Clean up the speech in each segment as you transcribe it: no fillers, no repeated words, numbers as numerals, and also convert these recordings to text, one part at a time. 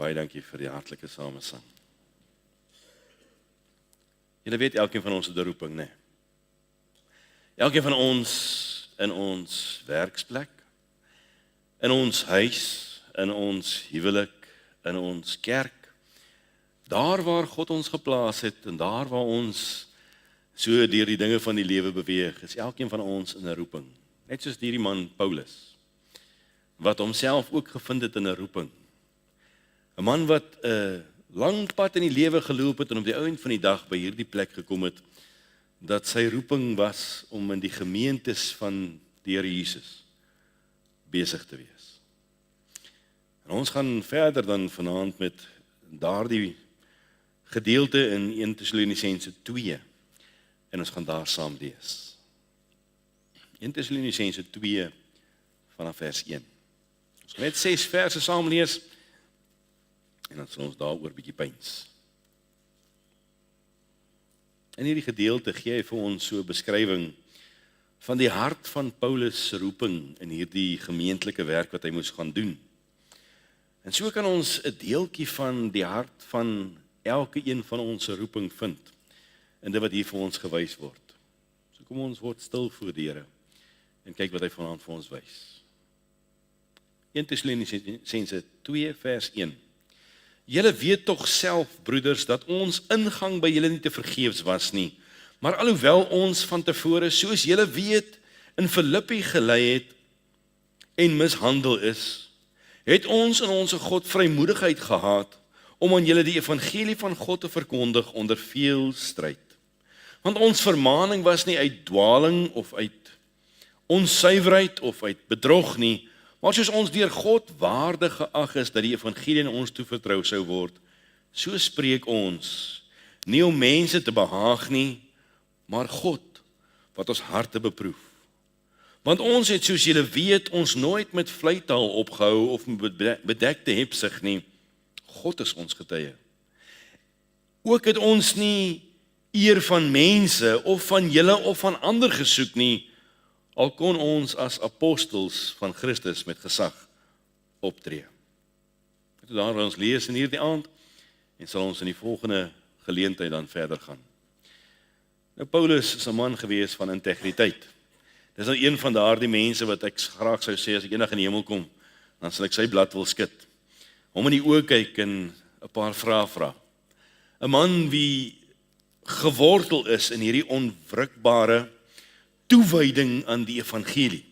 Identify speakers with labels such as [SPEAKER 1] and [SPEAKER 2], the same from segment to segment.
[SPEAKER 1] Baie dankie vir die hartlike samesang. Julle weet, elkeen van ons het 'n roeping, né? Elkeen van ons in ons werksplek, in ons huis, in ons huwelik, in ons kerk, daar waar God ons geplaas het en daar waar ons so deur die dinge van die lewe beweeg, is elkeen van ons in 'n roeping. Net soos hierdie man Paulus, wat homself ook gevind het in 'n roeping. 'n Man wat 'n lang pad in die lewe geloop het en op die einde van die dag by hierdie plek gekom het, dat sy roeping was om in die gemeentes van die Here Jesus besig te wees. En ons gaan verder dan vanaand met daardie gedeelte in 1 Tessalonisense 2 en ons gaan daar saam lees. 1 Tessalonisense 2 vanaf vers 1. Ons gaan net 6 verse saam lees en dan sal ons daaroor bietjie pyns. In hierdie gedeelte gee hy vir ons so 'n beskrywing van die hart van Paulus se roeping in hierdie gemeentelike werk wat hy moes gaan doen. En so kan ons 'n deeltjie van die hart van elke een van ons se roeping vind in dit wat hier vir ons gewys word. So kom ons word stil voor die Here en kyk wat hy vanaand vir ons wys. 1 Tessalonisense 2 vers 1. Julle weet tog self, broeders, dat ons ingang by julle nie te vergeefs was nie, maar alhoewel ons van tevore, soos julle weet, in Filippi gelei het en mishandel is, het ons in ons God vrymoedigheid gehad om aan julle die evangelie van God te verkondig onder veel stryd. Want ons vermaning was nie uit dwaling of uit onsuiverheid of uit bedrog nie, maar soos ons deur God waardig geag is dat die evangelie in ons toevertrou sou word, so spreek ons, nie om mense te behaag nie, maar God, wat ons harte beproef. Want ons het, soos julle weet, ons nooit met vleitaal opgehou of met bedekte hebsug nie. God is ons getuie. Ook het ons nie eer van mense of van julle of van ander gesoek nie, al kon ons as apostels van Christus met gesag optree. Dit daar waar ons lees in hierdie aand en sal ons in die volgende geleentheid dan verder gaan. Nou Paulus is 'n man gewees van integriteit. Dis nou een van daardie mense wat ek graag sou sê as ek eendag in die hemel kom, dan sal ek sy blad wil skud. Hom in die oë kyk en 'n paar vrae vra. 'n Man wie gewortel is in hierdie onwrikbare toewyding aan die evangelie.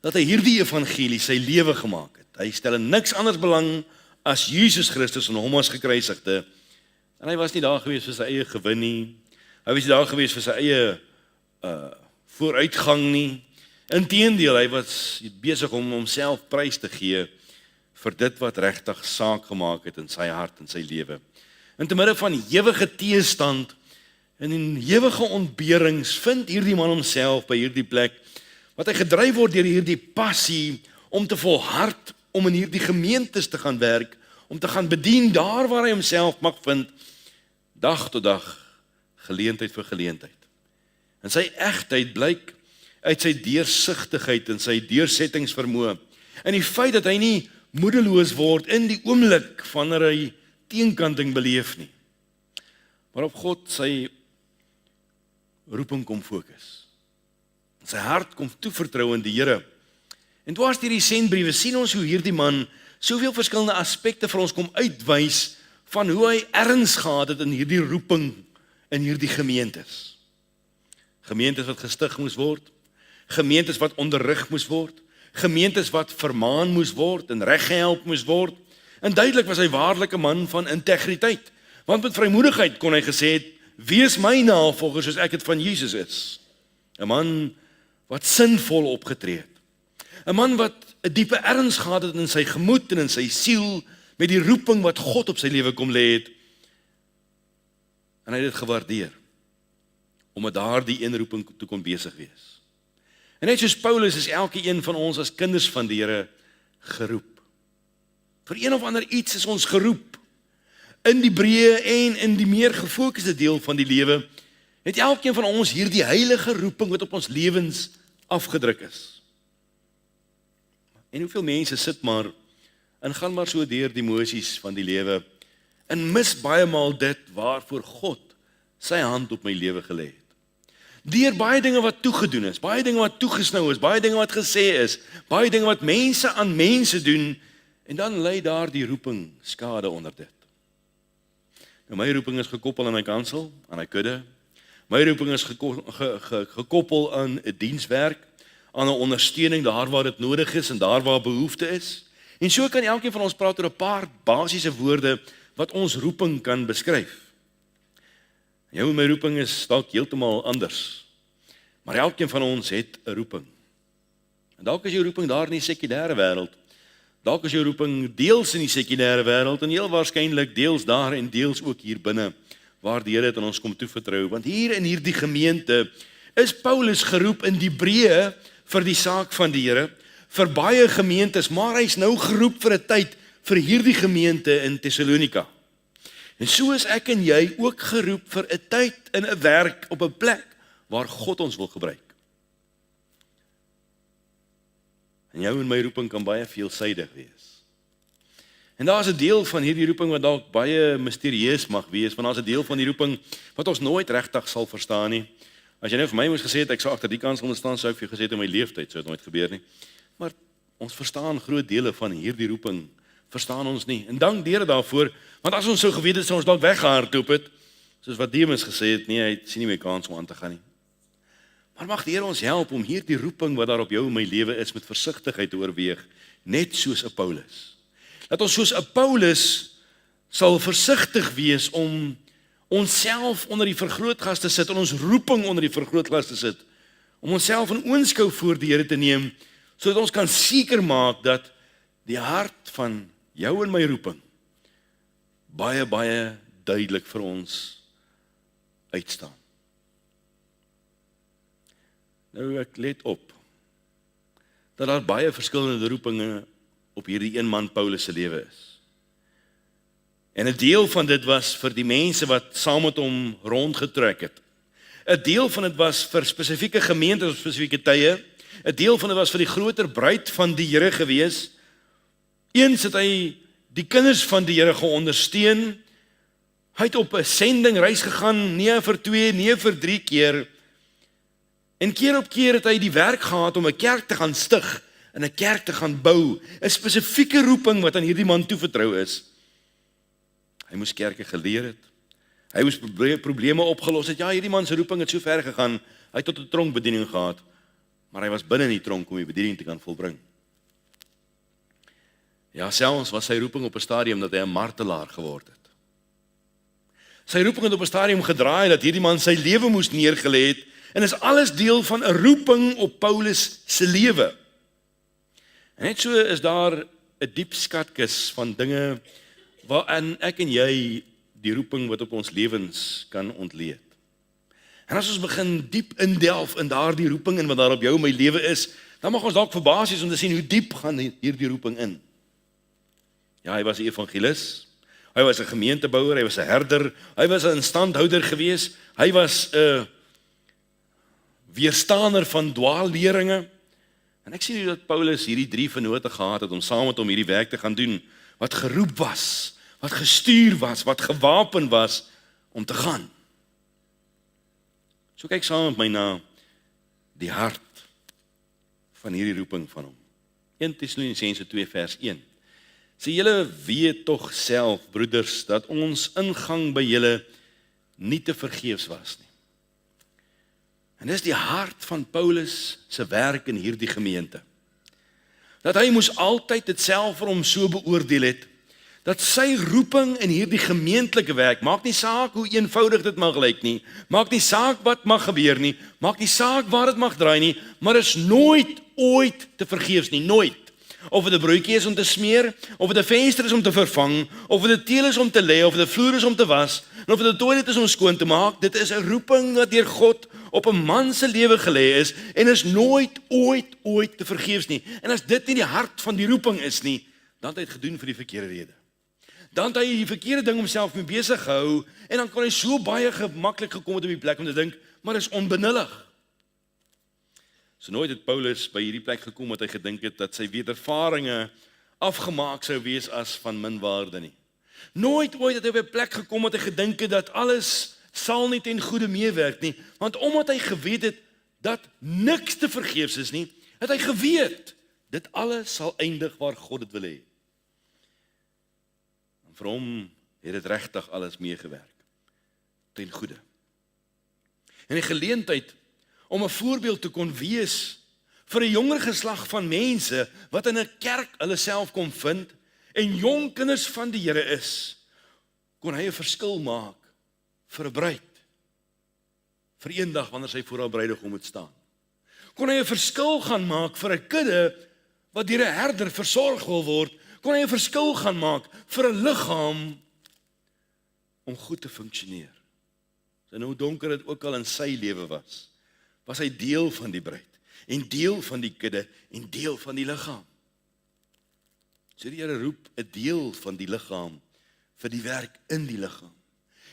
[SPEAKER 1] Dat hy hierdie evangelie sy lewe gemaak het. Hy stel in niks anders belang as Jesus Christus en hom as gekruisigde. En hy was nie daar gewees vir sy eie gewin nie. Hy was nie daar gewees vir sy eie vooruitgang nie. Inteendeel, hy was besig om homself prys te gee vir dit wat regtig saak gemaak het in sy hart en sy lewe. En te midde van ewige teestand en in ewige ontberings vind hierdie man homself by hierdie plek, wat hy gedryf word deur hierdie passie om te volhard, om in hierdie gemeentes te gaan werk, om te gaan bedien daar waar hy homself mag vind, dag tot dag, geleentheid vir geleentheid. En sy egtheid blyk uit sy deursigtigheid en sy deursettingsvermoë, en die feit dat hy nie moedeloos word in die oomblik wanneer hy teenkanting beleef nie, maar op God sy roeping kom fokus. Sy hart kom toevertrou aan die Here. En dwars deur die sendbriewe sien ons hoe hierdie man soveel verskillende aspekte vir ons kom uitwys van hoe hy erns gehad het in hierdie roeping in hierdie gemeentes. Gemeentes wat gestig moes word, gemeentes wat onderrig moes word, gemeentes wat vermaan moes word en reggehelp moes word. En duidelik was hy waarlik 'n man van integriteit, want met vrymoedigheid kon hy gesê het, wees my navolger soos ek het van Jesus is. 'n Man wat sinvol opgetree het. 'n Man wat 'n diepe erns gehad het in sy gemoed en in sy siel met die roeping wat God op sy lewe kom lê het. En hy het dit gewaardeer om met daardie een roeping toe kon besig wees. En net soos Paulus is elke een van ons as kinders van die Here geroep. Vir een of ander iets is ons geroep. In die breë en in die meer gefokusde deel van die lewe het elkeen van ons hierdie heilige roeping wat op ons lewens afgedruk is. En hoeveel mense sit maar en gaan maar so deur die mosies van die lewe en mis baie maal dit waarvoor God sy hand op my lewe gelê het. Deur baie dinge wat toegedoen is, baie dinge wat toegesnou is, baie dinge wat gesê is, baie dinge wat mense aan mense doen, en dan lê daar die roeping skade onder dit. Nou my roeping is gekoppel aan my kansel, aan my kudde. My roeping is gekoppel aan 'n dienswerk, aan 'n ondersteuning daar waar dit nodig is en daar waar behoefte is. En so kan elkeen van ons praat oor 'n paar basiese woorde wat ons roeping kan beskryf. Jou en my roeping is dalk heeltemal anders. Maar elkeen van ons het 'n roeping. En dalk is jou roeping daar in die sekulêre wêreld. Dalk is jou roeping deels in die sekulêre wêreld en heel waarskynlik deels daar en deels ook hier binne waar die Here dit aan ons kom toevertrou. Want hier in hierdie gemeente is Paulus geroep in die breë vir die saak van die Here, vir baie gemeentes, maar hy's nou geroep vir 'n tyd vir hierdie gemeente in Tessalonika. En so is ek en jy ook geroep vir 'n tyd in 'n werk op 'n plek waar God ons wil gebruik. En jou en my roeping kan baie veelsidig wees. En daar is 'n deel van hierdie roeping wat dalk baie misterieus mag wees, want daar's 'n deel van die roeping wat ons nooit regtig sal verstaan nie. As jy nou vir my moes gesê het ek sou agter die kans onder staan, sou ek vir jou gesê het in my lewenstyd sou dit nooit gebeur nie. Maar ons verstaan groot dele van hierdie roeping, verstaan ons nie. En dank die Here daarvoor, want as ons sou geweet het, sou ons dalk weggehardloop het, soos wat Demas gesê het, nee, hy sien nie meer kans om aan te gaan nie. Maar mag die Here ons help om hierdie roeping wat daar op jou en my lewe is met versigtigheid te oorweeg, net soos 'n Paulus. Dat ons soos 'n Paulus sal versigtig wees om onsself onder die vergrootglas te sit, en ons roeping onder die vergrootglas te sit, om onsself in oënskou voor die Here te neem, sodat ons kan seker maak dat die hart van jou en my roeping baie, baie duidelik vir ons uitstaan. Nou ek let op, dat daar baie verskillende roepinge op hierdie een man Paulus se lewe is. En 'n deel van dit was vir die mense wat saam met hom rondgetrek het. 'n Deel van dit was vir spesifieke gemeentes op spesifieke tye. 'n Deel van dit was vir die groter bruid van die Here gewees. Eens het hy die kinders van die Here geondersteun. Hy het op 'n sendingreis gegaan, nie vir 2, nie vir 3 keer. En keer op keer het hy die werk gehad om 'n kerk te gaan stig en 'n kerk te gaan bou. 'n Spesifieke roeping wat aan hierdie man toevertrou is. Hy moes kerke geleer het. Hy moes probleme opgelos het. Ja, hierdie man se roeping het so ver gegaan. Hy het tot 'n tronkbediening gehad, maar hy was binne in die tronk om die bediening te kan volbring. Ja, selfs was sy roeping op 'n stadium dat hy 'n martelaar geword het. Sy roeping het op 'n stadium gedraai dat hierdie man sy lewe moes neergelê het, en is alles deel van 'n roeping op Paulus se lewe. En net so is daar 'n diep skatkis van dinge waarin ek en jy die roeping wat op ons lewens kan ontleed. En as ons begin diep indelf in daardie roeping en wat daar op jou en my lewe is, dan mag ons dalk verbaas wees om te sien hoe diep gaan hierdie roeping in. Ja, hy was 'n evangelis, hy was 'n gemeentebouer, hy was 'n herder, hy was 'n instandhouder gewees, hy was 'n weerstander van dwaalleringe. En ek sien hoe dat Paulus hierdie 3 vennote gehad het om saam met hom hierdie werk te gaan doen, wat geroep was, wat gestuur was, wat gewapen was om te gaan. So kyk saam met my na die hart van hierdie roeping van hom. 1 Tessalonisense 2 vers 1. Sê julle weet tog self, broeders, dat ons ingang by julle nie te vergeefs was nie. En dis die hart van Paulus se werk in hierdie gemeente. Dat hy moes altyd dit self vir hom so beoordeel het, dat sy roeping in hierdie gemeentelike werk, maak nie saak hoe eenvoudig dit mag lyk nie, maak nie saak wat mag gebeur nie, maak nie saak waar dit mag draai nie, maar is nooit ooit te vergeefs nie, nooit. Of dit 'n broodjie is om te smeer, of dit 'n venster is om te vervang, of dit 'n teel is om te lê, of dit 'n vloer is om te was, en of dit 'n toilet is om skoon te maak, dit is 'n roeping wat deur God op 'n man se lewe gelê is, en is nooit ooit te vergeefs nie. En as dit nie die hart van die roeping is nie, dan het hy dit gedoen vir die verkeerde rede. Dan het hy die verkeerde ding homself mee besig gehou, en dan kon hy so baie gemaklik gekom het op die plek om te dink, maar is onbenullig. So nooit het Paulus by hierdie plek gekom wat hy gedink het dat sy wedervarings afgemaak sou wees as van min waarde nie. Nooit ooit het hy by 'n plek gekom wat hy gedink het dat alles sal nie ten goeie meewerk nie, want omdat hy geweet het dat niks te vergeefs is nie, het hy geweet dit alles sal eindig waar God dit wil hê. En vir hom het dit regtig alles meegewerk ten goeie. En die geleentheid om 'n voorbeeld te kon wees vir 'n jonger geslag van mense wat in 'n kerk hulle self kom vind en jong kinders van die Here is, kon hy 'n verskil maak vir 'n bruid, vir eendag wanneer sy voor haar bruidegom moet staan. Kon hy 'n verskil gaan maak vir 'n kudde wat deur 'n herder versorg wil word, kon hy 'n verskil gaan maak vir 'n liggaam om goed te funksioneer. En hoe donker dit ook al in sy lewe was hy deel van die bruid, en deel van die kudde, en deel van die liggaam. So die Here roep 'n deel van die liggaam vir die werk in die liggaam.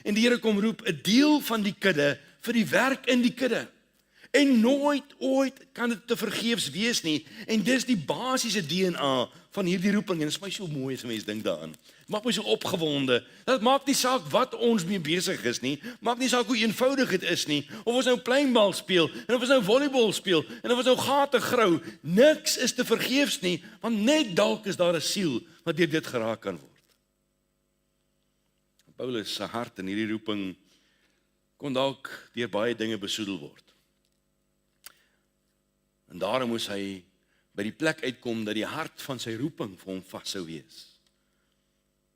[SPEAKER 1] En die Here kom roep 'n deel van die kudde vir die werk in die kudde. En nooit ooit kan dit te vergeefs wees nie. En dis die basiese DNA van hierdie roeping. En dit is my so mooi as mense dink daaraan. Dit maak my so opgewonde. Dat maak nie saak wat ons mee besig is nie. Maak nie saak hoe eenvoudig dit is nie. Of ons nou pleinbal speel, en of ons nou volleybal speel, en of ons nou gate grou. Niks is te vergeefs nie, want net dalk is daar 'n siel wat deur dit geraak kan word. Paulus se hart in hierdie roeping kon dalk deur baie dinge besoedel word. En daarom moes hy by die plek uitkom dat die hart van sy roeping vir hom vas sou wees.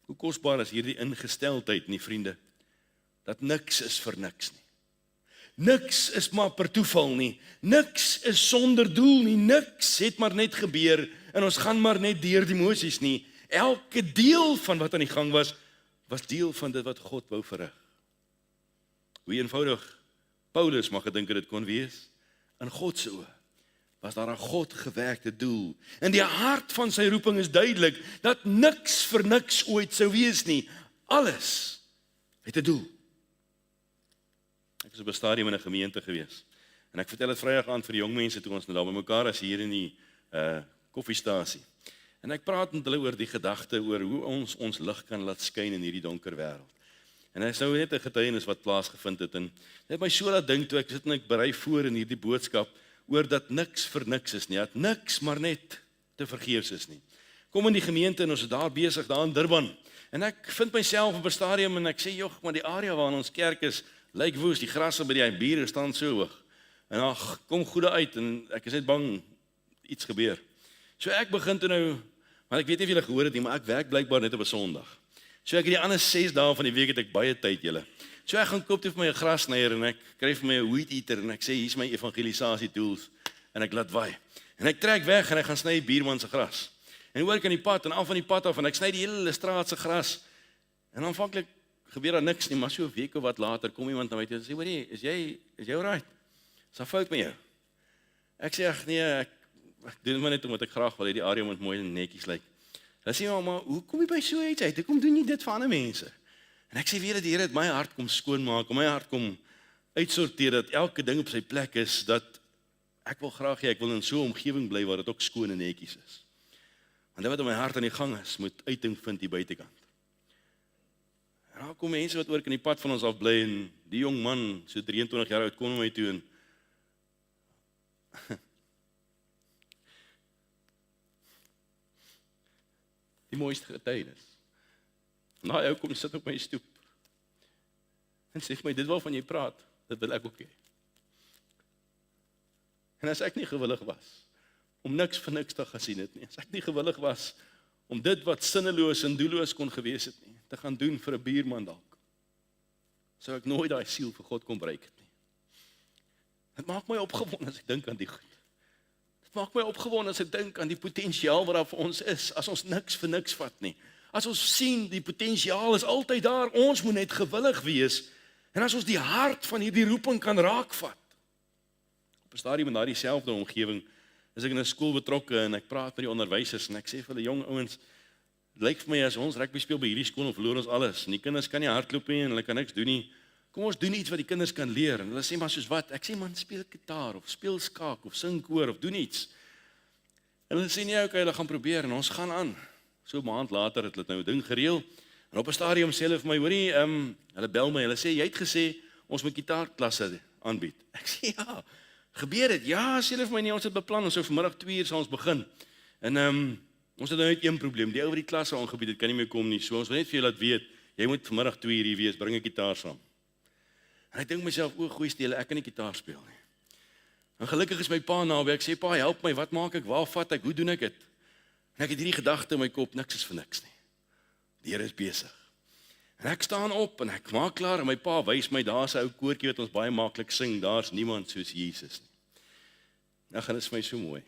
[SPEAKER 1] Hoe kosbaar is hierdie ingesteldheid nie, vriende, dat niks is vir niks nie. Niks is maar per toeval nie. Niks is sonder doel nie. Niks het maar net gebeur en ons gaan maar net deur die mosies nie. Elke deel van wat aan die gang was deel van dit wat God wou verrig. Hoe eenvoudig Paulus mag gedink het dit kon wees, in God se oë was daar 'n God gewerkte doel. En die hart van sy roeping is duidelik, dat niks vir niks ooit sou wees nie. Alles het 'n doel. Ek was op 'n stadium in 'n gemeente gewees. En ek vertel dit Vrydag aan vir die jong mense toe ons nou daar by mekaar is hier in die koffiestasie. En ek praat met hulle oor die gedagte oor hoe ons lig kan laat skyn in hierdie donker wêreld. En dit is nou net 'n getuienis wat plaasgevind het en dit het my so laat dink toe ek sit en ek berei voor in hierdie boodskap oor dat niks vir niks is nie, dat niks maar net te vergeefs is nie. Kom in die gemeente en ons is daar besig daar in Durban. En ek vind myself op 'n stadium en ek sê, "Jog, maar die area waar ons kerk is, lyk woes, die grasse by die bure staan so hoog. En ag, kom goede uit en ek is net bang iets gebeur." So ek begin toe nou, maar ek weet nie of julle gehoor het nie, maar ek werk blykbaar net op 'n Sondag. So ek het die ander 6 dae van die week het ek baie tyd julle. So ek gaan koop vir my 'n grassnyer en ek kry vir my 'n weed eater en ek sê hier's my evangelisasie tools en ek laat waai. En ek trek weg en ek gaan sny die buurman se gras. En hoor ek aan die pad en af van die pad af en ek sny die hele straat se gras. En aanvanklik gebeur daar niks nie, maar so 'n week of wat later kom iemand na my toe en sê, "Hoorie, is jy alright? Is daar fout met jou?" Ek sê, "Ag nee, ek doen dit maar net omdat ek graag wil hê die area moet mooi en netjies lyk." Dan sê hy, "Maar hoe kom jy by so iets uit? Hoekom doen jy dit vir ander mense?" En ek sê weer dat die Here het my hart kom skoonmaak, om my hart kom uitsorteer dat elke ding op sy plek is, dat ek wil graag hê ek wil in so 'n omgewing bly waar dit ook skoon en netjies is. Want dit wat in my hart aan die gang is, moet uiting vind hier buitekant. En daar kom mense wat ook in die pad van ons af bly en die jong man, so 23 jaar oud, kom na my toe en die mooiste getuienis. En daai ou kom sit op my stoep, en sê vir my, dit waarvan jy praat, dit wil ek ook hê. En as ek nie gewillig was, om niks vir niks te gaan sien het nie, as ek nie gewillig was, om dit wat sinneloos en doelloos kon gewees het nie, te gaan doen vir 'n buurman dalk, sou ek nooit daai siel vir God kon bereik het nie. Dit maak my opgewonde as ek dink aan die goed. Dit maak my opgewonde as ek dink aan die potensiaal wat daar vir ons is, as ons niks vir niks vat nie. As ons sien, die potensiaal is altyd daar, ons moet net gewillig wees, en as ons die hart van hierdie roeping kan raakvat. Op 'n stadium in daardie selfde omgewing, is ek in 'n skool betrokke, en ek praat met die onderwysers, en ek sê vir hulle, jong ouens, lyk vir my as ons rugby speel by hierdie skool, en verloor ons alles, en die kinders kan nie hardloop nie, en hulle kan niks doen nie, kom ons doen iets wat die kinders kan leer, en hulle sê, maar soos wat? Ek sê, man, speel gitaar, of speel skaak, of sing koor, of doen iets. En hulle sê, nee, okay, hulle gaan probeer, en ons gaan aan. So 'n maand later het hulle nou 'n ding gereël, en op 'n stadium sê hulle vir my, hoorie, hulle bel my, hulle sê, jy het gesê, ons moet gitaarklasse aanbied. Ek sê, ja, gebeur dit? Ja, sê hulle vir my, nee, ons het beplan, ons sou vanmiddag 2 uur sal ons begin. En ons het nou net een probleem, die ou wat die klas aangebied het, kan nie meer kom nie, so ons wil net vir jou laat weet, jy moet vanmiddag 2 uur hier wees, bring 'n gitaar saam. En ek dink myself, o, goeie stele, ek kan nie gitaar speel nie. En gelukkig is my pa naby, ek sê, pa, help my, wat maak ek, waar vat ek, hoe doen ek dit? En ek het hierdie gedagte in my kop, niks is vir niks nie. Die Here is besig. En ek staan op, en ek maak klaar, en my pa wys my, daar's 'n ou koortjie wat ons baie maklik sing, daar's niemand soos Jesus nie. Nou gaan dit vir my so mooi.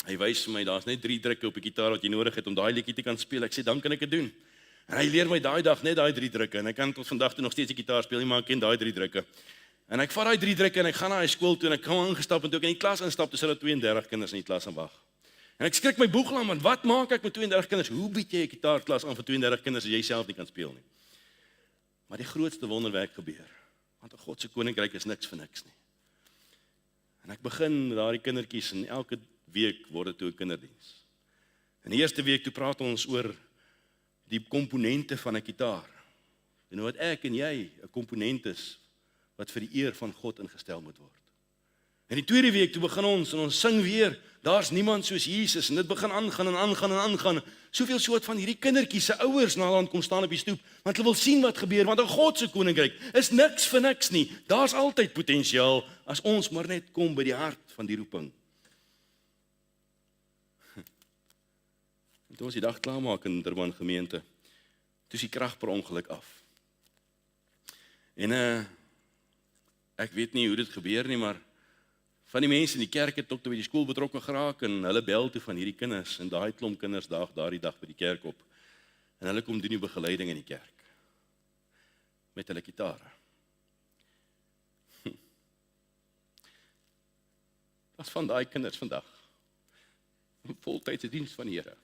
[SPEAKER 1] Hy wys vir my, daar's net 3 drukke op die gitaar wat jy nodig het om daai liedjie te kan speel. Ek sê, dan kan ek dit doen. En hy leer my daai dag net daai 3 drukke, en ek kan tot vandag toe nog steeds die gitaar speel nie, maar ek ken daai 3 drukke. En ek vat daai 3 drukke, en ek gaan na hy skool toe, en ek kom ingestap, en toe ek in die klas instap, toe sit daar 32 kinders in die klas en wag. En ek skrik my boegel aan, want wat maak ek met 32 kinders? Hoe bied jy 'n gitaarklas aan vir 32 kinders as jy self nie kan speel nie? Maar die grootste wonderwerk gebeur, want God se koninkryk is niks vir niks nie. En ek begin met daardie kindertjies, en elke week word dit toe 'n kinderdiens. In die eerste week toe praat ons oor die komponente van 'n gitaar. En wat ek en jy 'n komponent is wat vir die eer van God ingestel moet word. En die tweede week toe begin ons, en ons sing weer, daar's niemand soos Jesus, en dit begin aangaan en aangaan en aangaan. Soveel soort van hierdie kindertjies se ouers naderhand kom staan op die stoep, want hulle wil sien wat gebeur, want in God se koninkryk is niks vir niks nie. Daar's altyd potensiaal as ons maar net kom by die hart van die roeping. En toe ons die dag klaarmaak in Durban gemeente, toe is die krag per ongeluk af. En ek weet nie hoe dit gebeur nie, maar van die mense in die kerk het ook toe by die skool betrokke geraak, en hulle bel toe van hierdie kinders, en daai klomp kinders daardie dag by die kerk op, en hulle kom doen die begeleiding in die kerk, met hulle gitare. Dat is van daai kinders vandag, in voltydse diens van die Here.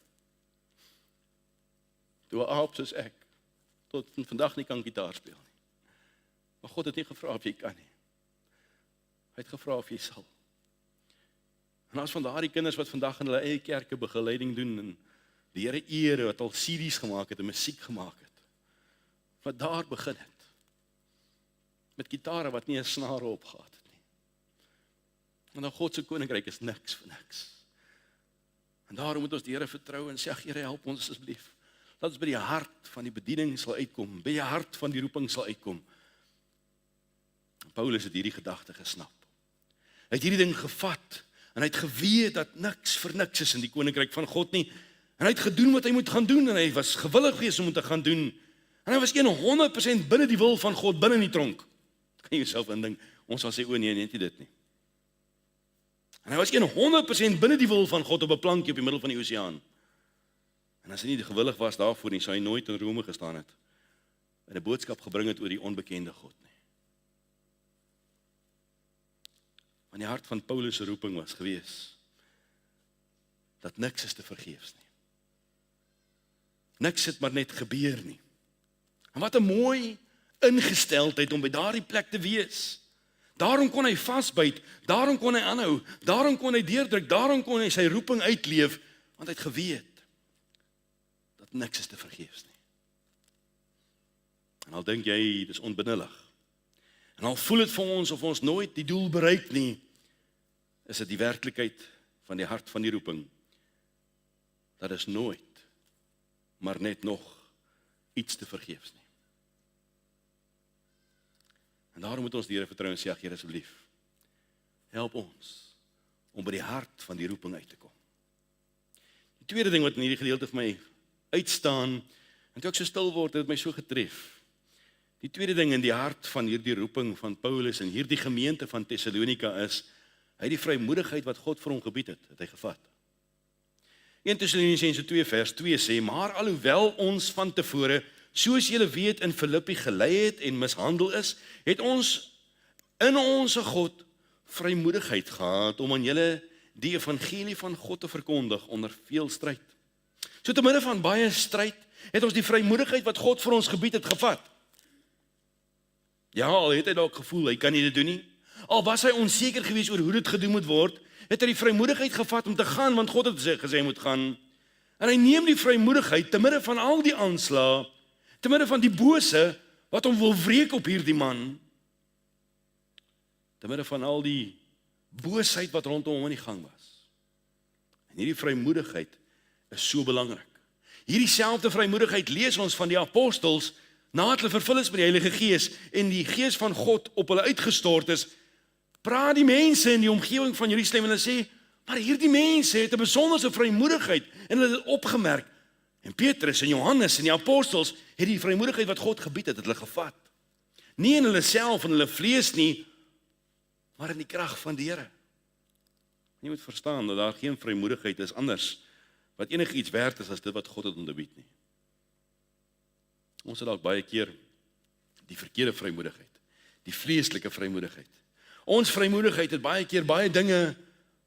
[SPEAKER 1] Toe 'n aap soos ek, tot vandag nie kan gitaar speel nie. Maar God het nie gevra of jy kan nie. Hy het gevra of jy sal. En as van daardie kinders wat vandag in hulle eie kerke begeleiding doen, en die Here eer wat al CD's gemaak het en musiek gemaak het, wat daar begin het, met gitare wat nie 'n snare opgehad het nie. En dan God se koninkryk is niks vir niks. En daarom moet ons die Here vertrou en sê, Here, help ons asseblief, dat ons by die hart van die bediening sal uitkom, by die hart van die roeping sal uitkom. Paulus het hierdie gedagte gesnap. Hy het hierdie ding gevat, en hy het geweet dat niks vir niks is in die koninkryk van God nie, en hy het gedoen wat hy moet gaan doen, en hy was gewillig geweest om te gaan doen, en hy was 100% binne die wil van God, binne in die tronk. Kan jy jouself indink, ons sal sê, o nee, net nie dit nie. En hy was 100% binne die wil van God op 'n plankie op die middel van die oseaan. En as hy nie gewillig was daarvoor nie, sou hy nooit in Rome gestaan het, en 'n boodskap gebring het oor die onbekende God nie. Want die hart van Paulus se roeping was gewees, dat niks is te vergeefs nie. Niks het maar net gebeur nie. En wat 'n mooi ingesteldheid om by daardie plek te wees. Daarom kon hy vasbyt, daarom kon hy aanhou, daarom kon hy deurdruk, daarom kon hy sy roeping uitleef, want hy het geweet dat niks is te vergeefs nie. En al dink jy, dis onbenullig, en al voel dit vir ons of ons nooit die doel bereik nie, is dit die werklikheid van die hart van die roeping, dat is nooit maar net nog iets te vergeefs nie. En daarom moet ons die Here vertrou en sê, Here asseblief, help ons om by die hart van die roeping uit te kom. Die tweede ding wat in hierdie gedeelte vir my uitstaan, en toe ek so stil word, het my so getref. Die tweede ding in die hart van hierdie roeping van Paulus en hierdie gemeente van Thessalonika is, hy het die vrymoedigheid wat God vir hom gebied het hy gevat. 1 Tessalonisense 2 vers 2 sê, maar alhoewel ons van tevore, soos julle weet in Filippi gelei het en mishandel is, het ons in ons God vrymoedigheid gehad om aan julle die evangelie van God te verkondig onder veel stryd. So te midde van baie stryd, het ons die vrymoedigheid wat God vir ons gebied het gevat. Ja, al het hy dalk gevoel, hy kan nie dit doen nie. Al was hy onseker geweest oor hoe dit gedoen moet word, het hy die vrymoedigheid gevat om te gaan, want God het gesê hy moet gaan. En hy neem die vrymoedigheid te midde van al die aanslae, te midde van die bose wat hom wil wreek op hierdie man, te midde van al die boosheid wat rondom hom aan die gang was. En hierdie vrymoedigheid is so belangrik. Hierdie selfde vrymoedigheid lees ons van die apostels, nadat hulle vervul is met die Heilige Gees en die Gees van God op hulle uitgestort is, praat die mense in die omgewing van Jerusalem en hulle sê, maar hierdie mense het 'n besonderse vrymoedigheid en hulle het opgemerk. En Petrus en Johannes en die apostels het die vrymoedigheid wat God gebied het hulle gevat. Nie in hulle self en hulle vlees nie, maar in die krag van die Here. Jy moet verstaan dat daar geen vrymoedigheid is anders wat enigiets werd is as dit wat God het onderbied nie. Ons het dalk baie keer die verkeerde vrymoedigheid, die vleeslike vrymoedigheid. Ons vrymoedigheid het baie keer baie dinge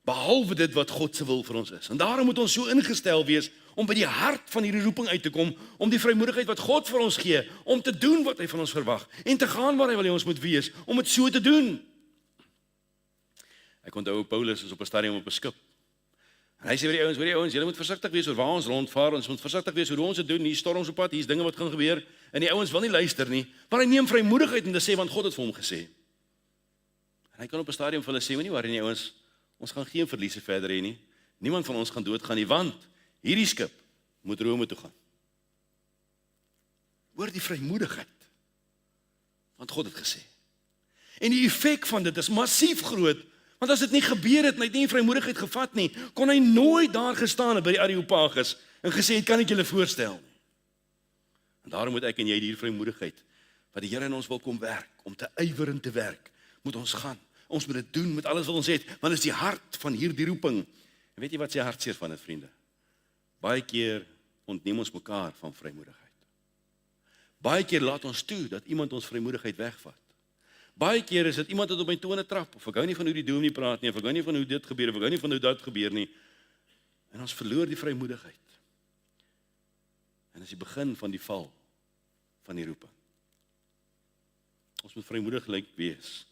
[SPEAKER 1] behalwe dit wat God se wil vir ons is. En daarom moet ons so ingestel wees om by die hart van hierdie roeping uit te kom, om die vrymoedigheid wat God vir ons gee, om te doen wat hy van ons verwag en te gaan waar hy wil hê ons moet wees, om dit so te doen. Ek onthou Paulus is op 'n stadium op 'n skip. En hy sê vir die ouens, julle moet versigtig wees oor waar ons rondvaar, ons moet versigtig wees oor hoe ons dit doen, hier storms op pad, hier's dinge wat gaan gebeur, en die ouens wil nie luister nie, maar hy neem vrymoedigheid om te sê, want God het vir hom gesê. En hy kan op 'n stadium vir hulle sê, maar nie worry nie ouens, ons gaan geen verliese verder hê nie, niemand van ons gaan doodgaan nie, want hierdie skip moet Rome toe gaan. Hoor die vrymoedigheid, want God het gesê. En die effek van dit is massief groot, want as dit nie gebeur het en hy het nie vrymoedigheid gevat nie, kon hy nooit daar gestaan het by die Areopagus en gesê het, kan ek julle voorstel nie. En daarom moet ek en jy die vrymoedigheid, wat die Here in ons wil kom werk, om te ywer en te werk, moet ons gaan. Ons moet dit doen met alles wat ons het, want dit is die hart van hierdie roeping. En weet jy wat sy hartseer van dit, vriende? Baie keer ontneem ons mekaar van vrymoedigheid. Baie keer laat ons toe dat iemand ons vrymoedigheid wegvat. Baie keer is dit iemand wat op my tone trap, of ek hou nie van hoe die dominee praat nie, of ek hou nie van hoe dit gebeur, of ek hou nie van hoe dat gebeur nie. En ons verloor die vrymoedigheid. En dis die begin van die val van die roeping. Ons moet vrymoediglik wees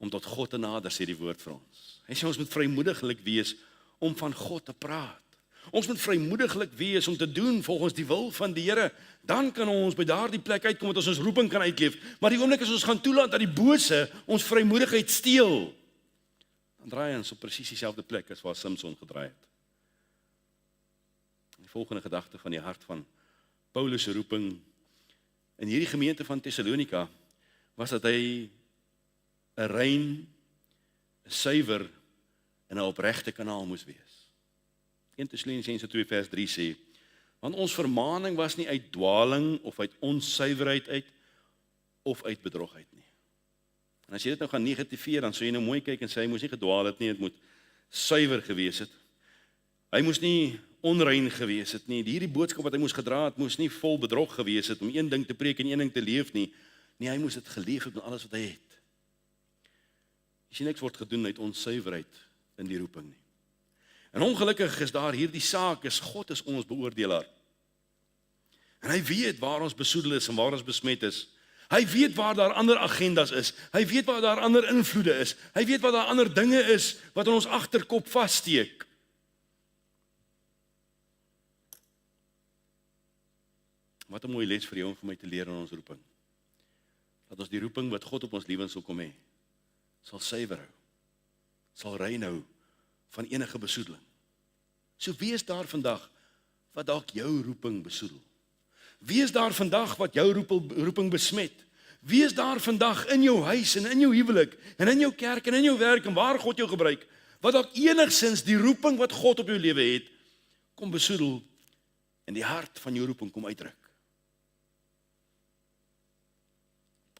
[SPEAKER 1] om tot God te nader, sê die woord vir ons. Hy sê ons moet vrymoediglik wees om van God te praat. Ons moet vrymoediglik wees om te doen volgens die wil van die Here. Dan kan ons by daardie plek uitkom dat ons roeping kan uitleef. Maar die oomblik as ons gaan toelaat dat die bose ons vrymoedigheid steel, dan draai ons op presies dieselfde plek as waar Samson gedraai het. Die volgende gedagte van die hart van Paulus se roeping in hierdie gemeente van Thessalonika was dat hy 'n rein, 'n suiwer en 'n opregte kanaal moes wees. 1 Tessalonisense 2 vers 3 sê, want ons vermaning was nie uit dwaling of uit onsuiverheid uit of uit bedrog uit nie. En as jy dit nou gaan negativeer, dan sou jy nou mooi kyk en sê hy moes nie gedwaal het nie, dit moet suiwer gewees het. Hy moes nie onrein gewees het nie. Hierdie boodskap wat hy moes gedra het, moes nie vol bedrog gewees het om een ding te preek en een ding te leef nie. Nee, hy moes dit geleef het met alles wat hy het. Jy sien, niks word gedoen uit onsuiverheid in die roeping nie. En ongelukkig is daar hierdie saak, is God is ons beoordelaar. En hy weet waar ons besoedel is en waar ons besmet is. Hy weet waar daar ander agendas is. Hy weet waar daar ander invloede is. Hy weet waar daar ander dinge is wat in ons agterkop vassteek. Wat 'n mooi les vir jou en vir my te leer in ons roeping. Dat ons die roeping wat God op ons lewens wil kom hê, sal suiwer hou, sal rein hou van enige besoedeling. So wees daar vandag wat dalk jou roeping besoedel. Wie is daar vandag wat jou roeping besmet? Wie is daar vandag in jou huis en in jou huwelik en in jou kerk en in jou werk en waar God jou gebruik, wat dalk enigsins die roeping wat God op jou lewe het, kom besoedel en die hart van jou roeping kom uitdruk?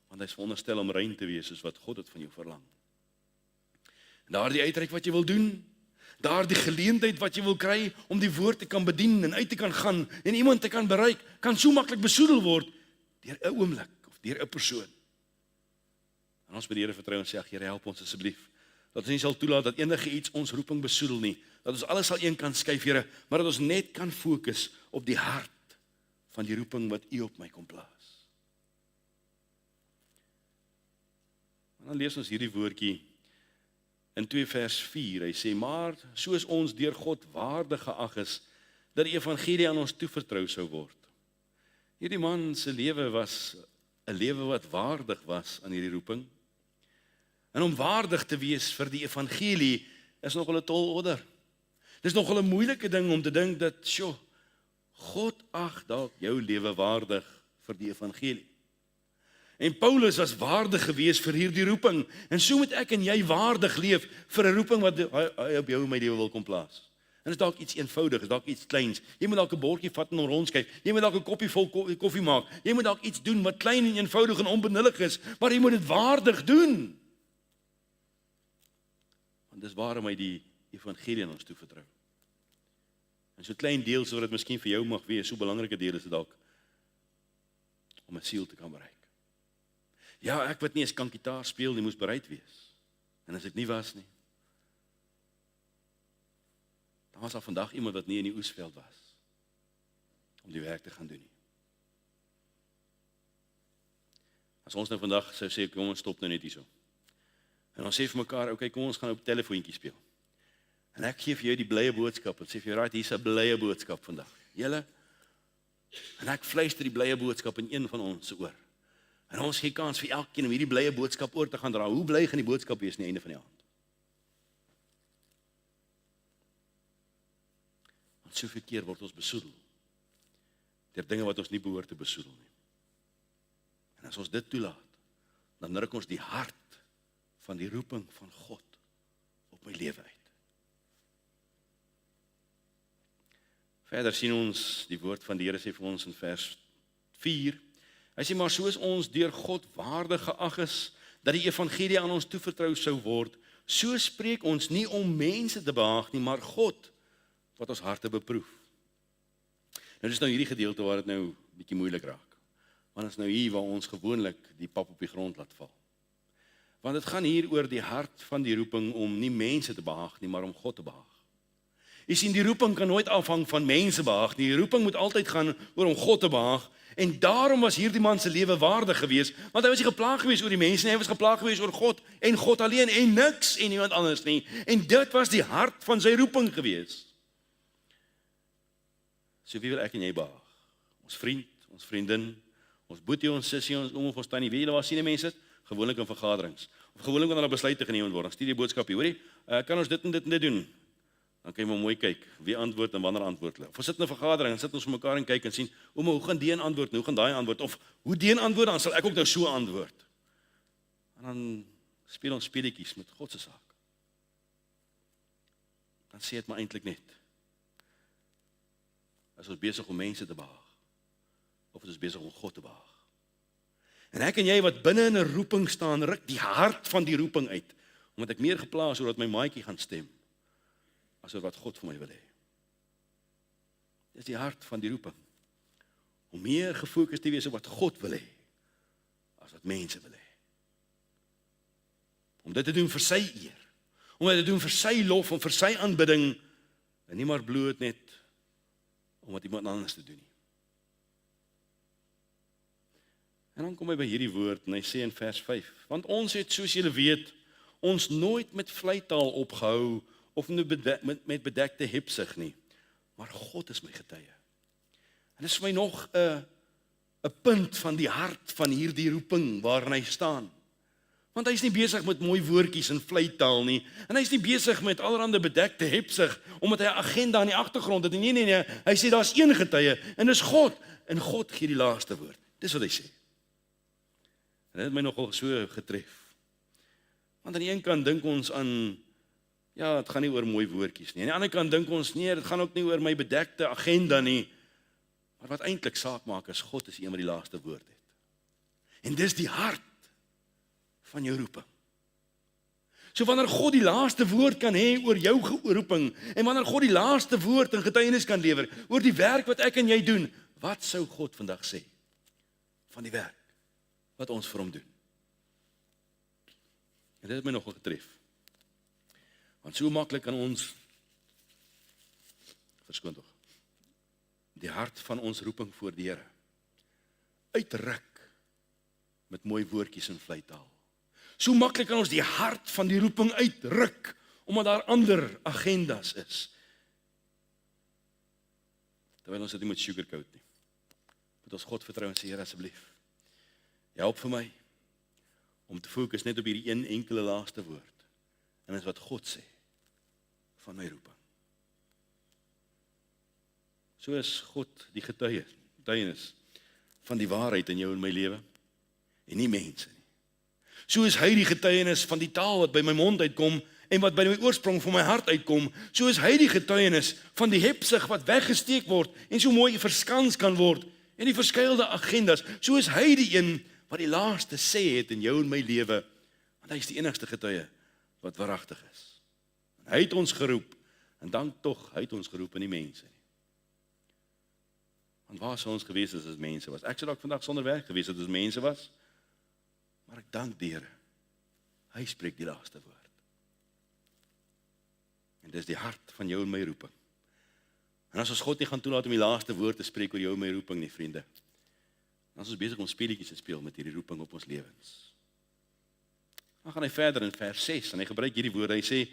[SPEAKER 1] Want hy is veronderstel om rein te wees soos wat God het van jou verlang. En daardie uitreik wat jy wil doen, daardie geleentheid wat jy wil kry om die woord te kan bedien en uit te kan gaan en iemand te kan bereik, kan so maklik besoedel word deur 'n oomblik of deur 'n persoon. En ons by die Here vertrou en sê, Here, help ons asseblief, dat ons nie sal toelaat dat enige iets ons roeping besoedel nie, dat ons alles sal een kan skuif, Here, maar dat ons net kan fokus op die hart van die roeping wat U op my kom plaas. En dan lees ons hierdie woordjie in 2 vers 4, hy sê, maar soos ons deur God waardig geag is, dat die evangelie aan ons toevertrou sou word. Hierdie man se lewe was 'n lewe wat waardig was aan hierdie roeping. En om waardig te wees vir die evangelie is nogal 'n tol order. Dis nogal 'n moeilike ding om te dink dat, God ag dalk jou lewe waardig vir die evangelie. En Paulus was waardig gewees vir hierdie roeping, en so moet ek en jy waardig leef vir 'n roeping wat hy op jou en my lewe wil kom plaas. En dit is dalk iets eenvoudig, is dalk iets kleins. Jy moet dalk 'n bordjie vat en hom rondskuif. Jy moet dalk 'n koppie vol koffie maak. Jy moet dalk iets doen wat klein en eenvoudig en onbenullig is, maar jy moet dit waardig doen. Want dis waarom hy die evangelie aan ons toevertrou. En so klein deel so wat dit miskien vir jou mag wees, so belangrike deel is dit dalk om 'n siel te kan bereik. Ja, ek weet nie as kan gitaar speel, jy moes bereid wees. En as ek nie was nie, dan was daar vandag iemand wat nie in die oesveld was om die werk te gaan doen nie. As ons nou vandag sou sê, kom ons stop nou net hierso. En ons sê vir mekaar, okay, kom ons gaan op telefoontjie speel. En ek gee vir jou die blye boodskap, en sê vir jou, right, hier's 'n blye boodskap vandag. Julle, en ek fluister die blye boodskap in een van ons se oor. En ons gee kans vir elkeen om hierdie blye boodskap oor te gaan dra. Hoe bly gaan die boodskap wees aan die einde van die aand? Want soveel keer word ons besoedel deur dinge wat ons nie behoort te besoedel nie. En as ons dit toelaat, dan ruk ons die hart van die roeping van God op my lewe uit. Verder sien ons die woord van die Here sê vir ons in vers 4. Hy sê, maar soos ons deur God waardig geag is, dat die evangelie aan ons toevertrou sou word, so spreek ons nie om mense te behaag nie, maar God, wat ons harte beproef. Nou dis nou hierdie gedeelte waar dit nou bietjie moeilik raak. Want is nou hier waar ons gewoonlik die pap op die grond laat val. Want dit gaan hier oor die hart van die roeping om nie mense te behaag nie, maar om God te behaag. Jy sien, die roeping kan nooit afhang van mense behaag nie. Die roeping moet altyd gaan oor om God te behaag. En daarom was hierdie man se lewe waardig geweest, want hy was nie geplaag geweest oor die mense nie, hy was geplaag geweest oor God en God alleen en niks en niemand anders nie. En dit was die hart van sy roeping geweest. So wie wil ek en jy behaag? Ons vriend, ons vriendin, ons boetie, ons sussie, ons oom of ons tannie. Weet julle waar sien mense dit? Gewoonlik in vergaderings. Of gewoonlik wanneer daar besluite geneem word. Dan stuur jy 'n boodskap hier, hoorie, kan ons dit en dit en dit doen? Dan kan jy maar mooi kyk, wie antwoord en wanneer antwoord hulle. Of ons sit in 'n vergadering en sit ons vir mekaar en kyk en sien, ouma, hoe gaan die een antwoord, hoe gaan daai antwoord, of hoe die een antwoord, dan sal ek ook nou so antwoord. En dan speel ons speletjies met God se saak. Dan sê dit maar eintlik net, as ons besig om mense te behaag, of is ons besig om God te behaag. En ek en jy wat binne in 'n roeping staan, ruk die hart van die roeping uit, omdat ek meer geplaas oor dat my maatjie gaan stem, as oor wat God vir my wil hê. Dis die hart van die roeping, om meer gefokus te wees op wat God wil hê, as wat mense wil hê. Om dit te doen vir sy eer, om dit te doen vir sy lof, en vir sy aanbidding, en nie maar bloot net, om wat iemand anders te doen nie. En dan kom hy by hierdie woord, en hy sê in vers 5, want ons het, soos julle weet, ons nooit met vleitaal opgehou, of met bedekte hepsig nie, maar God is my getuie. En dit is vir my nog 'n punt van die hart van hierdie roeping waarin hy staan. Want hy's nie besig met mooi woordjies en vleitaal nie. En hy's nie besig met allerlei bedekte hepsig omdat hy 'n agenda in die agtergrond het. Nee. Hy sê daar's een getuie en dis God. En God gee die laaste woord. Dis wat hy sê. En dit het my nogal so getref. Want aan die een kant dink ons aan, ja, dit gaan nie oor mooi woordjies nie. Aan die ander kant dink ons, nee, dit gaan ook nie oor my bedekte agenda nie. Maar wat eintlik saak maak is, God is die een wat die laaste woord het. En dis die hart van jou roeping. So wanneer God die laaste woord kan hê oor jou roeping, en wanneer God die laaste woord en getuienis kan lewer oor die werk wat ek en jy doen, wat sou God vandag sê van die werk wat ons vir hom doen? En dit het my nogal getref. Want so maklik kan ons, verskoon tog, die hart van ons roeping voor die Here uitruk met mooi woordjies en vleitaal. So maklik kan ons die hart van die roeping uitruk, omdat daar ander agendas is. Terwyl ons dit nie met sugarcoat nie. Moet ons God vertrou en sê, Here, asseblief, help vir my om te fokus net op hierdie een enkele laaste woord. En dis wat God sê van my roeping. So is God die getuienis van die waarheid in jou en my lewe, en nie mense nie. So is hy die getuienis van die taal wat by my mond uitkom, en wat by my oorsprong van my hart uitkom. So is hy die getuienis van die hepsig wat weggesteek word, en so mooi verskans kan word, en die verskeidelde agendas. So is hy die een wat die laaste sê het in jou en my lewe, want hy is die enigste getuie wat waaragtig is. En hy het ons geroep, en dank tog, hy het ons geroep en nie mense nie. Want waar sou ons gewees het as mense was? Ek sou dalk vandag sonder werk gewees het as mense was, maar ek dank die Here, hy spreek die laaste woord. En dis die hart van jou en my roeping. En as ons God nie gaan toelaat om die laaste woord te spreek oor jou en my roeping nie, vriende, dan is ons besig om speletjies te speel met hierdie roeping op ons lewens. Dan gaan hy verder in vers 6, en hy gebruik hierdie woorde, hy sê,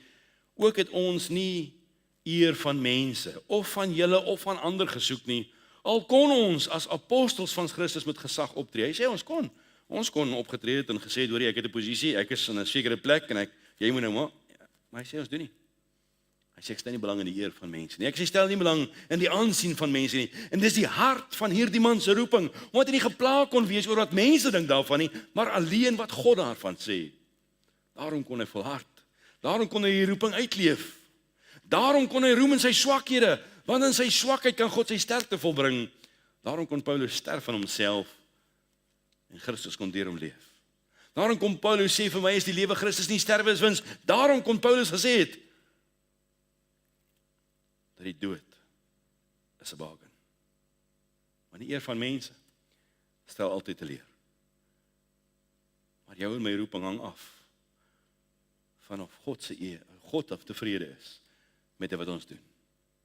[SPEAKER 1] ook het ons nie eer van mense, of van julle, of van ander gesoek nie, al kon ons as apostels van Christus met gesag optree. Hy sê, ons kon opgetree het en gesê, hoor jy, ek het 'n posisie, ek is in 'n sekere plek, en jy moet nou maar hy sê, ons doen nie. Hy sê, ek stel nie belang in die eer van mense nie. Ek sê, stel nie belang in die aansien van mense nie. En dis die hart van hierdie man se roeping, omdat hy nie geplaag kon wees oor wat mense dink daarvan nie, maar alleen wat God daarvan sê. Daarom kon hy volhard. Daarom kon hy die roeping uitleef. Daarom kon hy roem in sy swakhede, want in sy swakheid kan God sy sterkte volbring. Daarom kon Paulus sterf aan homself, en Christus kon deur hom leef. Daarom kon Paulus sê, vir my is die lewe Christus, nie sterwe is wins. Daarom kon Paulus gesê het, dat die dood is 'n bargain. Want die eer van mense stel altyd teleur. Maar jou en my roeping hang af van of God se eer, God of tevrede is met wat ons doen.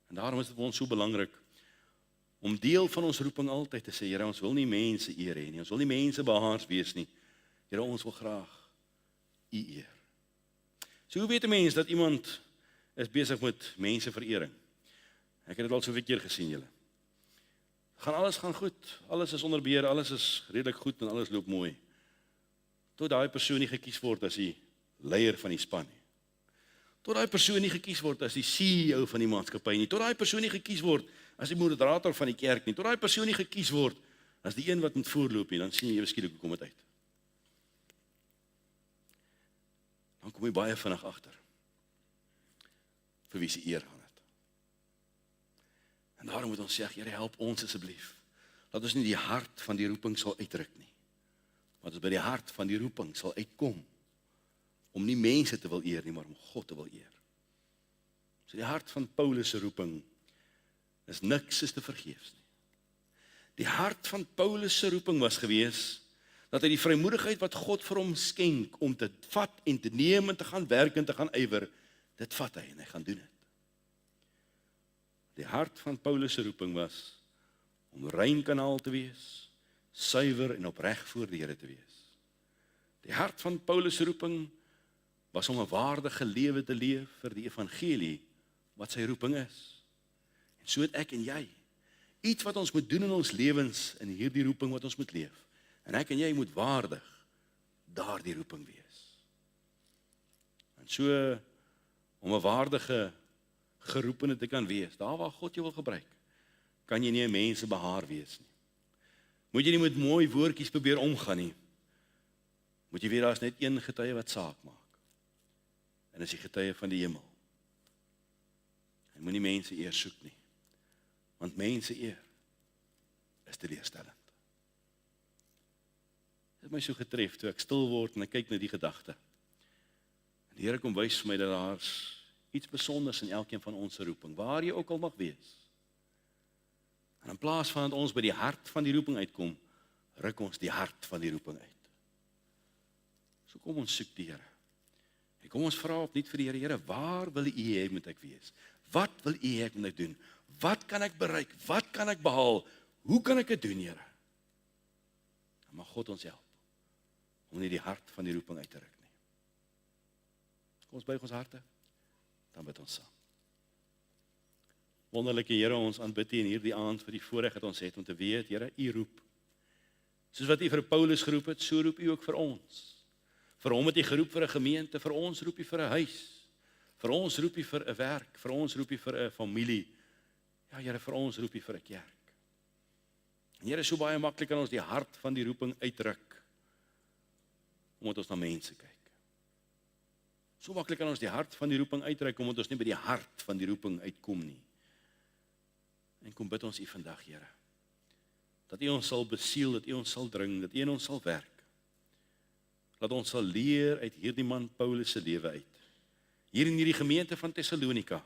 [SPEAKER 1] En daarom is dit vir ons so belangrik om deel van ons roeping altyd te sê, Here, ons wil nie mense eer hê nie, ons wil nie mense behaars wees nie. Here, ons wil graag U eer. So hoe weet 'n mens dat iemand is besig met menseverering? Ek het dit al soveel keer gesien, julle. Alles gaan goed, alles is onder beheer, alles is redelik goed en alles loop mooi. Tot daai persoon nie gekies word as die leier van die span nie. Tot daai persoon nie gekies word as die CEO van die maatskappy nie. Tot daai persoon nie gekies word as die moderator van die kerk nie. Tot daai persoon nie gekies word as die een wat moet voorloop nie. Dan sien jy ewe skielik hoe kom dit uit. Dan kom jy baie vinnig agter vir wie se eer gaan dit. En daarom moet ons sê, Here, help ons asseblief, dat ons nie die hart van die roeping sal uitdruk nie, maar dat ons by die hart van die roeping sal uitkom, om nie mense te wil eer nie, maar om God te wil eer. So die hart van Paulus se roeping is niks is te vergeefs nie. Die hart van Paulus se roeping was gewees, dat hy die vrymoedigheid wat God vir hom skenk, om te vat en te neem en te gaan werk en te gaan ywer, dit vat hy en hy gaan doen dit. Die hart van Paulus se roeping was, om rein kanaal te wees, suiwer en opreg voor die Here te wees. Die hart van Paulus se roeping was om 'n waardige lewe te leef vir die evangelie, wat sy roeping is. En so het ek en jy, iets wat ons moet doen in ons lewens, in hierdie roeping wat ons moet leef. En ek en jy moet waardig daardie roeping wees. En so om 'n waardige geroepene te kan wees, daar waar God jou wil gebruik, kan jy nie 'n mense behaar wees nie. Moet jy nie met mooi woordjies probeer omgaan nie. Moet jy weet daar is net een getuie wat saak maak. En dis die getuie van die hemel. En moenie mense eer soek nie. Want mense eer is teleurstellend. Dit het my so getref toe ek stil word en ek kyk na die gedagte. En die Here kom wys vir my dat daar's iets besonders in elkeen van ons roeping, waar jy ook al mag wees. En in plaas van dat ons by die hart van die roeping uitkom, ruk ons die hart van die roeping uit. So kom ons soek die Here. En kom ons vra opnuut vir die Here, Here, waar wil U hê moet ek wees? Wat wil U hê ek moet ek doen? Wat kan ek bereik? Wat kan ek behaal? Hoe kan ek dit doen, Here? En mag God ons help om nie die hart van die roeping uit te ruk nie. Kom ons buig ons harte, dan bid ons saam. Wonderlike Here, ons aanbid U in hierdie aand vir die voorreg wat ons het om te weet, Here, U roep. Soos wat U vir Paulus geroep het, so roep U ook vir ons. Vir hom het U geroep vir 'n gemeente, vir ons roep U vir 'n huis. Vir ons roep U vir 'n werk, vir ons roep U vir 'n familie. Ja, Here, vir ons roep U vir 'n kerk. En Here, so baie maklik kan ons die hart van die roeping uitdruk, omdat ons na mense kyk. So maklik kan ons die hart van die roeping uitdruk, omdat ons nie by die hart van die roeping uitkom nie. En kom bid ons U vandag, Here, dat U ons sal besiel, dat U ons sal dring, dat U in ons sal werk. Dat ons sal leer uit hierdie man Paulus se lewe uit. Hier in hierdie gemeente van Thessalonika,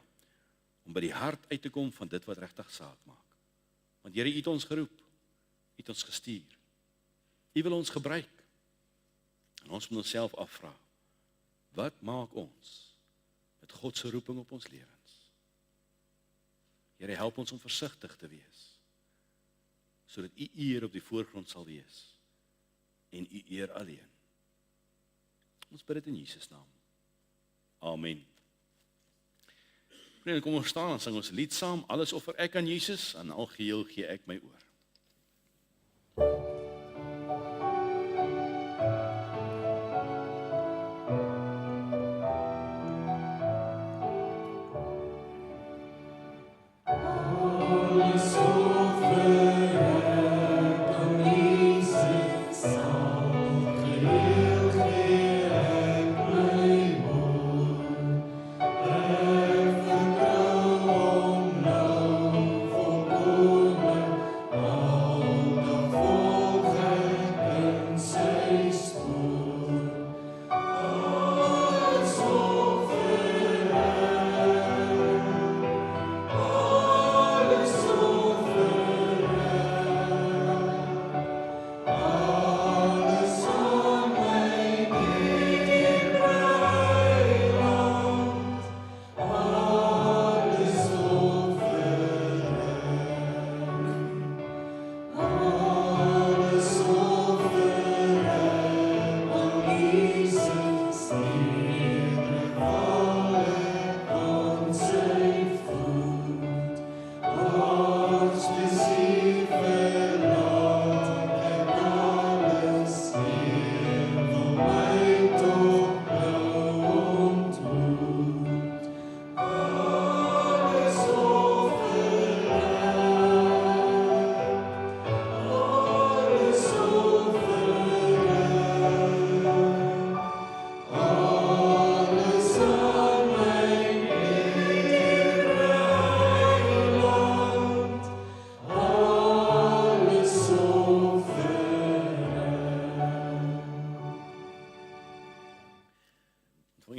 [SPEAKER 1] om by die hart uit te kom van dit wat regtig saak maak. Want Here, U het ons geroep, U het ons gestuur. U wil ons gebruik. En ons moet onsself afvra, wat maak ons met God se roeping op ons lewens? Here, help ons om versigtig te wees, sodat U eer op die voorgrond sal wees, en U eer alleen. Ons bid dit in Jesus naam. Amen. Vriende, kom ons staan en sing ons lied saam, alles offer ek aan Jesus, en al geheel gee ek my oor.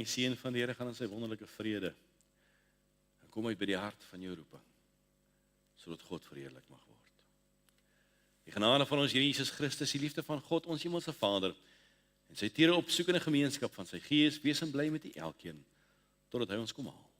[SPEAKER 1] Die seën van die Here gaan in sy wonderlike vrede en kom uit by die hart van jou roeping, sodat God verheerlik mag word. Die genade van ons Here Jesus Christus, die liefde van God, ons hemelse Vader, en sy teere opsoekende gemeenskap van sy Gees, wees en bly met u elkeen, totdat hy ons kom haal.